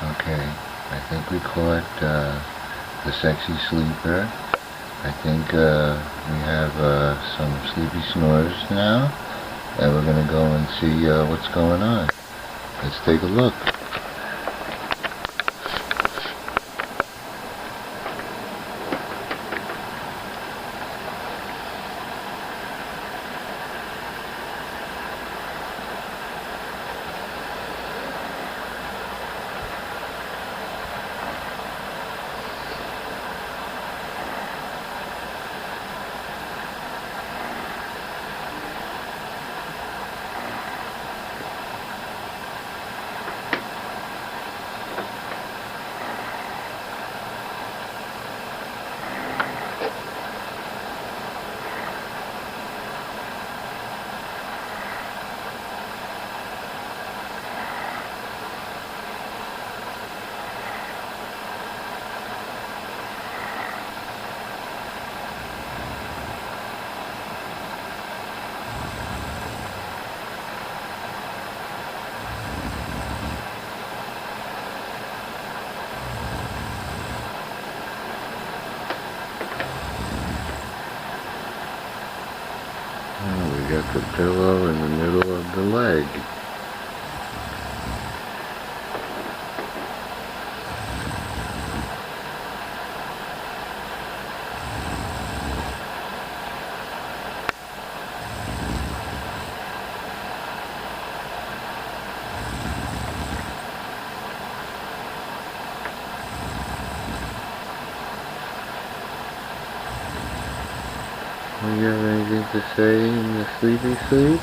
Okay, I think we caught the sexy sleeper. I think we have some sleepy snores now, and we're gonna go and see what's going on. Let's take a look. We got the pillow in the middle of the leg. You have anything to say in the sleepy sleep?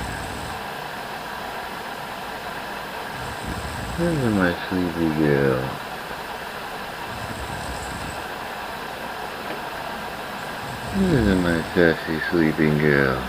Where's my sleepy girl? Where's my sassy sleeping girl?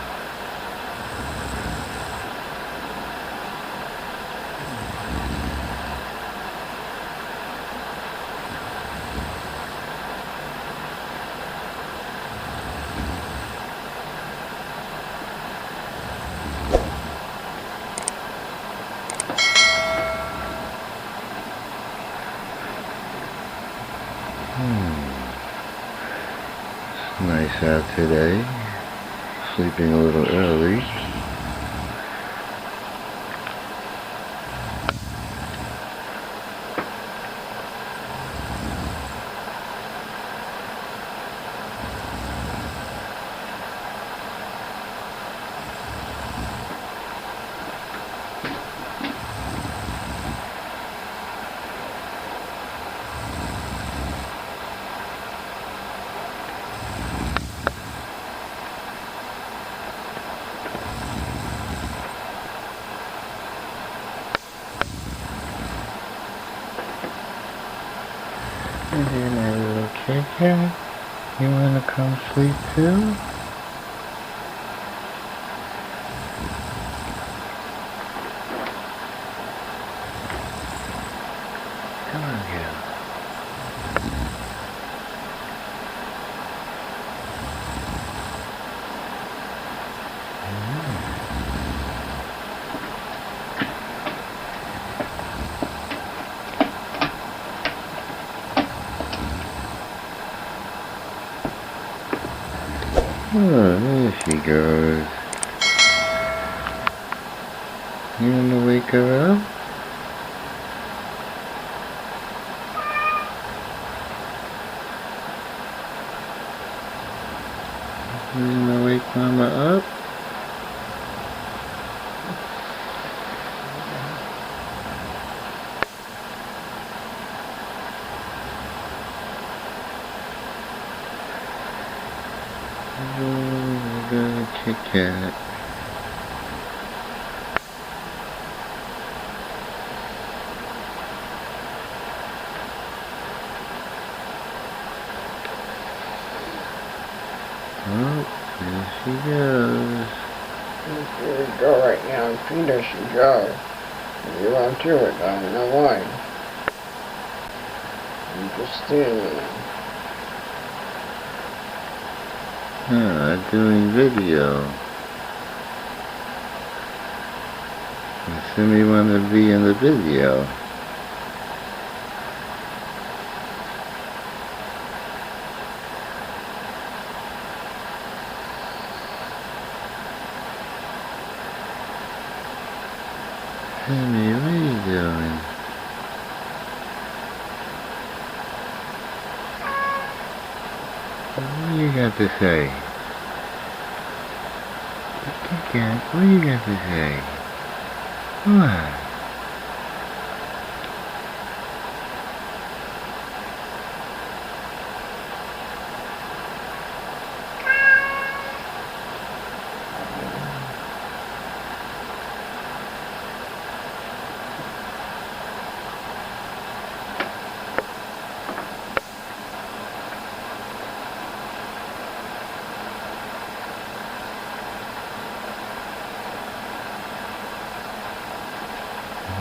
It's nice out today. Sleeping a little early. And then my little kitchen, you wanna come sleep too? Come on, girl. Oh, there she goes. You wanna wake her up? You wanna wake Mama up? Oh, good Kit Kat. Oh, there she goes. Here we go right now, and feed her she goes. You won't do it, I don't know why. You just stand there. Doing video. Simi wanna be in the video. Timmy, where are you going? What do you got to say? What do you got to say? What?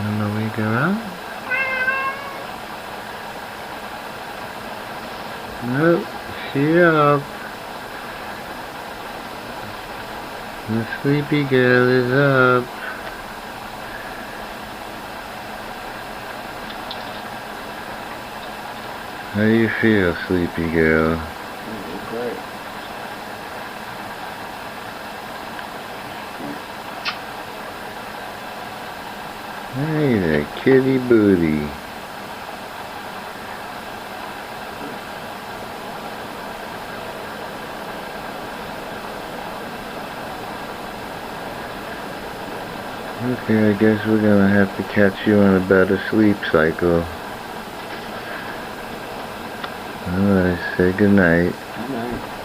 You wanna wake her up? Nope, she up. The sleepy girl is up. How do you feel, sleepy girl? Great. Hey there, kitty booty. Okay, I guess we're gonna have to catch you on a better sleep cycle. Alright, say goodnight. Good night.